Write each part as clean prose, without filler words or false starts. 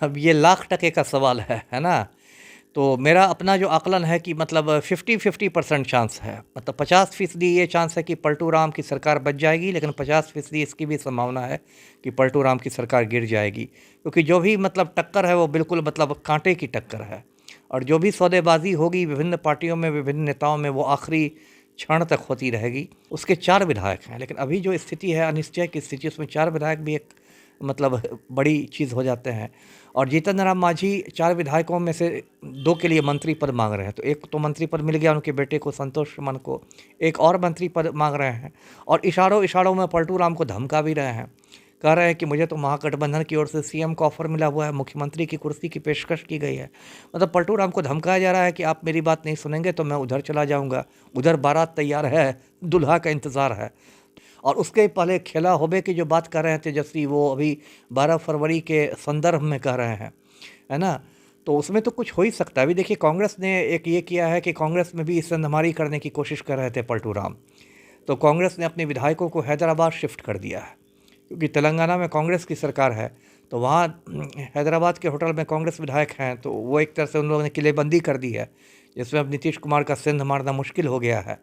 अब ये लाख टके का सवाल है ना? तो मेरा अपना जो आकलन है कि मतलब 50-50% चांस है। मतलब 50% ये चांस है कि पलटू राम की सरकार बच जाएगी, लेकिन 50% इसकी भी संभावना है कि पलटू राम की सरकार गिर जाएगी। क्योंकि जो भी मतलब टक्कर है वो बिल्कुल मतलब कांटे की टक्कर है, और जो भी सौदेबाजी होगी विभिन्न पार्टियों में, विभिन्न नेताओं में, वो आखिरी क्षण तक होती रहेगी। उसके 4 विधायक हैं, लेकिन अभी जो स्थिति है अनिश्चय की स्थिति, उसमें 4 विधायक भी एक मतलब बड़ी चीज़ हो जाते हैं। और जीतन राम मांझी 4 विधायकों में से 2 के लिए मंत्री पद मांग रहे हैं। तो एक तो मंत्री पद मिल गया उनके बेटे को, संतोष सुमन को, एक और मंत्री पद मांग रहे हैं, और इशारों इशारों में पलटू राम को धमका भी रहे हैं। कह रहे हैं कि मुझे तो महागठबंधन की ओर से सीएम का ऑफर मिला हुआ है, मुख्यमंत्री की कुर्सी की पेशकश की गई है। मतलब पलटू राम को धमकाया जा रहा है कि आप मेरी बात नहीं सुनेंगे तो मैं उधर चला जाऊंगा, उधर बारात तैयार है, दूल्हा का इंतज़ार है। और उसके पहले खेला होबे की जो बात कर रहे हैं तेजस्वी, वो अभी 12 फरवरी के संदर्भ में कह रहे हैं, है ना? तो उसमें तो कुछ हो ही सकता है। अभी देखिए, कांग्रेस ने एक ये किया है कि कांग्रेस में भी संधमारी करने की कोशिश कर रहे थे पलटू राम। तो कांग्रेस ने अपने विधायकों को हैदराबाद शिफ्ट कर दिया है, क्योंकि तेलंगाना में कांग्रेस की सरकार है। तो वहाँ हैदराबाद के होटल में कांग्रेस विधायक हैं, तो वो एक तरह से उन लोगों ने किलेबंदी कर दी है, जिसमें अब नीतीश कुमार का सिंध मारना मुश्किल हो गया है।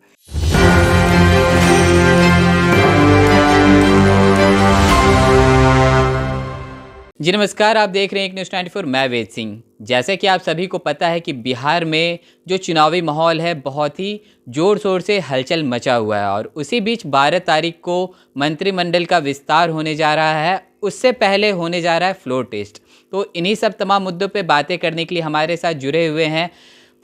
जी नमस्कार, आप देख रहे हैं एक न्यूज़ 94। मैं वेद सिंह। जैसे कि आप सभी को पता है कि बिहार में जो चुनावी माहौल है बहुत ही ज़ोर शोर से हलचल मचा हुआ है, और उसी बीच 12 तारीख को मंत्रिमंडल का विस्तार होने जा रहा है। उससे पहले होने जा रहा है फ्लोर टेस्ट। तो इन्हीं सब तमाम मुद्दों पे बातें करने के लिए हमारे साथ जुड़े हुए हैं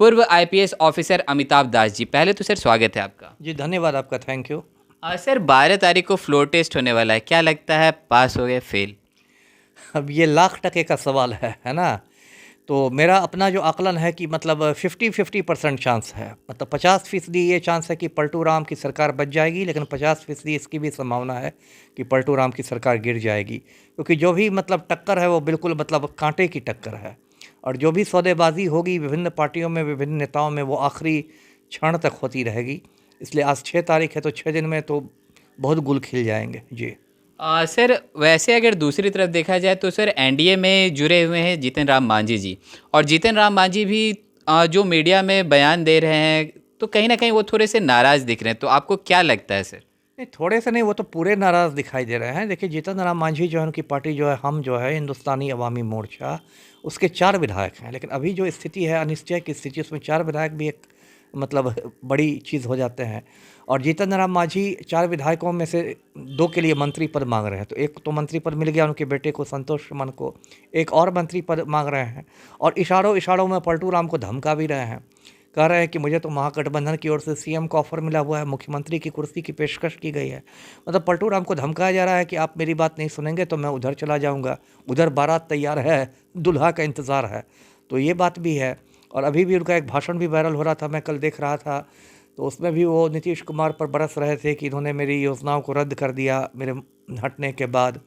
पूर्व आईपीएस ऑफिसर अमिताभ दास जी। पहले तो सर स्वागत है आपका। जी धन्यवाद आपका, थैंक यू। सर 12 तारीख को फ्लोर टेस्ट होने वाला है, क्या लगता है पास हो गए फेल? अब ये लाख टके का सवाल है ना? तो मेरा अपना जो आकलन है कि मतलब 50-50% चांस है। मतलब 50% ये चांस है कि पलटू राम की सरकार बच जाएगी, लेकिन 50% इसकी भी संभावना है कि पलटू राम की सरकार गिर जाएगी। क्योंकि जो भी मतलब टक्कर है वो बिल्कुल मतलब कांटे की टक्कर है, और जो भी सौदेबाजी होगी विभिन्न पार्टियों में, विभिन्न नेताओं में, वो आखिरी क्षण तक होती रहेगी। इसलिए आज 6 तारीख है, तो 6 दिन में तो बहुत गुल खिल जाएंगे। जी। सर वैसे अगर दूसरी तरफ देखा जाए तो सर एनडीए में जुड़े हुए हैं जीतन राम मांझी जी, और जीतन राम मांझी भी जो मीडिया में बयान दे रहे हैं तो कहीं ना कहीं वो थोड़े से नाराज़ दिख रहे हैं। तो आपको क्या लगता है सर? नहीं, थोड़े से नहीं, वो तो पूरे नाराज़ दिखाई दे रहे हैं। देखिए, जीतन राम मांझी जो है, उनकी पार्टी जो है, हम जो है हिंदुस्तानी अवामी मोर्चा, उसके 4 विधायक हैं। लेकिन अभी जो स्थिति है अनिश्चय की स्थिति, उसमें 4 विधायक भी एक मतलब बड़ी चीज़ हो जाते हैं। और जीतन राम मांझी 4 विधायकों में से 2 के लिए मंत्री पद मांग रहे हैं। तो एक तो मंत्री पद मिल गया उनके बेटे को, संतोष सुमन को, एक और मंत्री पद मांग रहे हैं, और इशारों इशारों में पलटू राम को धमका भी रहे हैं। कह रहे हैं कि मुझे तो महागठबंधन की ओर से सीएम का ऑफर मिला हुआ है, मुख्यमंत्री की कुर्सी की पेशकश की गई है। मतलब पलटू राम को धमकाया जा रहा है कि आप मेरी बात नहीं सुनेंगे तो मैं उधर चला जाऊंगा, उधर बारात तैयार है, दूल्हा का इंतज़ार है। तो ये बात भी है। और अभी भी उनका एक भाषण भी वायरल हो रहा था, मैं कल देख रहा था। तो उसमें भी वो नीतीश कुमार पर बरस रहे थे कि इन्होंने मेरी योजनाओं को रद्द कर दिया मेरे हटने के बाद।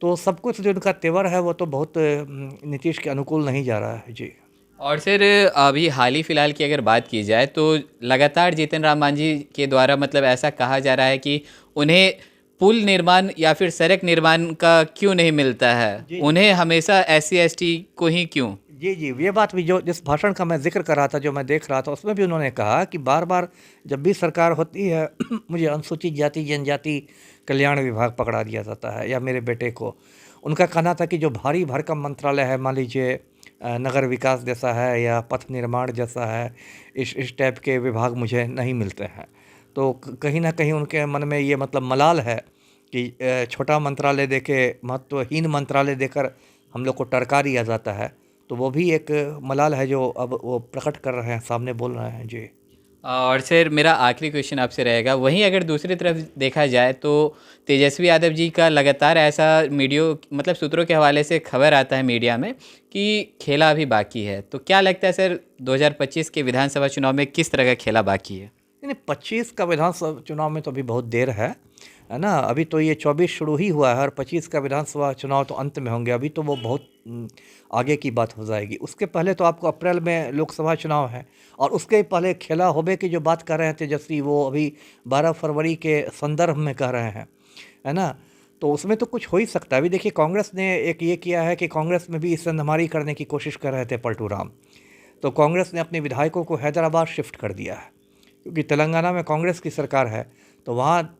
तो सब कुछ जो उनका तेवर है वो तो बहुत नीतीश के अनुकूल नहीं जा रहा है। जी। और सर अभी हाल ही फिलहाल की अगर बात की जाए तो लगातार जीतन राम मांझी के द्वारा मतलब ऐसा कहा जा रहा है कि उन्हें पुल निर्माण या फिर सड़क निर्माण का क्यों नहीं मिलता है, जी। उन्हें हमेशा एससी एसटी को ही क्यों? जी, जी, ये बात भी, जो जिस भाषण का मैं ज़िक्र कर रहा था, जो मैं देख रहा था, उसमें भी उन्होंने कहा कि बार-बार जब भी सरकार होती है मुझे अनुसूचित जाति जनजाति कल्याण विभाग पकड़ा दिया जाता है, या मेरे बेटे को। उनका कहना था कि जो भारी भरकम मंत्रालय है, मान लीजिए नगर विकास जैसा है या पथ निर्माण जैसा है, इस टाइप के विभाग मुझे नहीं मिलते हैं। तो कहीं न कहीं उनके मन में ये मतलब मलाल है कि छोटा मंत्रालय देके, महत्वहीन मंत्रालय देकर हम लोग को टरका दिया जाता है। तो वो भी एक मलाल है जो अब वो प्रकट कर रहे हैं, सामने बोल रहे हैं। जी। और सर मेरा आखिरी क्वेश्चन आपसे रहेगा, वहीं अगर दूसरी तरफ देखा जाए तो तेजस्वी यादव जी का लगातार ऐसा मीडियो मतलब सूत्रों के हवाले से खबर आता है मीडिया में कि खेला अभी बाकी है। तो क्या लगता है सर 2025 के विधानसभा चुनाव में किस तरह का खेला बाकी है? नहीं, 25 का विधानसभा चुनाव में तो अभी बहुत देर है ना? अभी तो ये 24 शुरू ही हुआ है, और 25 का विधानसभा चुनाव तो अंत में होंगे। अभी तो वो बहुत आगे की बात हो जाएगी। उसके पहले तो आपको अप्रैल में लोकसभा चुनाव है, और उसके पहले खेला होबे की जो बात कर रहे हैं तेजस्वी, वो अभी 12 फरवरी के संदर्भ में कह रहे हैं, है ना? तो उसमें तो कुछ हो ही सकता है। अभी देखिए कांग्रेस ने एक ये किया है कि कांग्रेस में भी संधमारी करने की कोशिश कर रहे थे पलटू राम, तो कांग्रेस ने अपने विधायकों को हैदराबाद शिफ्ट कर दिया है, क्योंकि तेलंगाना में कांग्रेस की सरकार है, तो वहाँ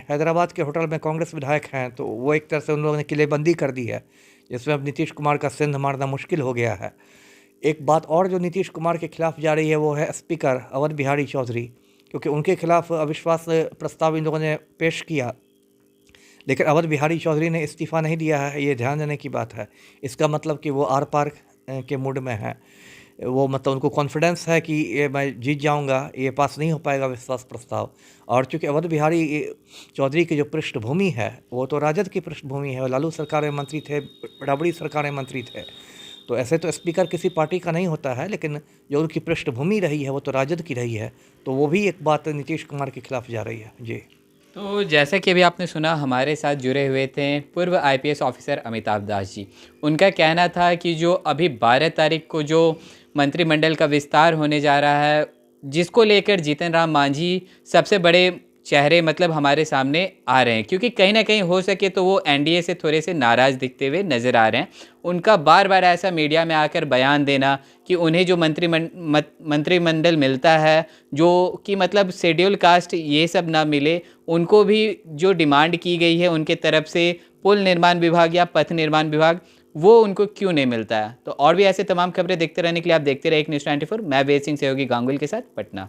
हैदराबाद के होटल में कांग्रेस विधायक हैं, तो वो एक तरह से उन लोगों ने किलेबंदी कर दी है, जिसमें अब नीतीश कुमार का सिंध मारना मुश्किल हो गया है। एक बात और जो नीतीश कुमार के खिलाफ जा रही है वो है स्पीकर अवध बिहारी चौधरी, क्योंकि उनके खिलाफ अविश्वास प्रस्ताव इन लोगों ने पेश किया, लेकिन अवध बिहारी चौधरी ने इस्तीफ़ा नहीं दिया है, ये ध्यान देने की बात है। इसका मतलब कि वो आर पार के मूड में है, वो मतलब उनको कॉन्फिडेंस है कि ये मैं जीत जाऊंगा, ये पास नहीं हो पाएगा विश्वास प्रस्ताव। और चूँकि अवध बिहारी चौधरी की जो पृष्ठभूमि है वो तो राजद की पृष्ठभूमि है, लालू सरकार में मंत्री थे, राबड़ी सरकार में मंत्री थे, तो ऐसे तो स्पीकर किसी पार्टी का नहीं होता है, लेकिन जो उनकी पृष्ठभूमि रही है वो तो राजद की रही है, तो वो भी एक बात नीतीश कुमार के खिलाफ जा रही है। जी, तो जैसा कि अभी आपने सुना, हमारे साथ जुड़े हुए थे पूर्व आईपीएस ऑफिसर अमिताभ दास जी। उनका कहना था कि जो अभी 12 तारीख को जो मंत्रिमंडल का विस्तार होने जा रहा है, जिसको लेकर जीतन राम मांझी सबसे बड़े चेहरे मतलब हमारे सामने आ रहे हैं, क्योंकि कहीं ना कहीं हो सके तो वो एनडीए से थोड़े से नाराज़ दिखते हुए नज़र आ रहे हैं। उनका बार बार ऐसा मीडिया में आकर बयान देना कि उन्हें जो मंत्रिमंडल मिलता है, जो कि मतलब शेड्यूल कास्ट ये सब ना मिले, उनको भी जो डिमांड की गई है उनके तरफ से पुल निर्माण विभाग या पथ निर्माण विभाग, वो उनको क्यों नहीं मिलता है। तो और भी ऐसे तमाम खबरें देखते रहने के लिए आप देखते रहे एक न्यूज़ 24। मैं वेद सिंह सहयोगी गांगुल के साथ, पटना।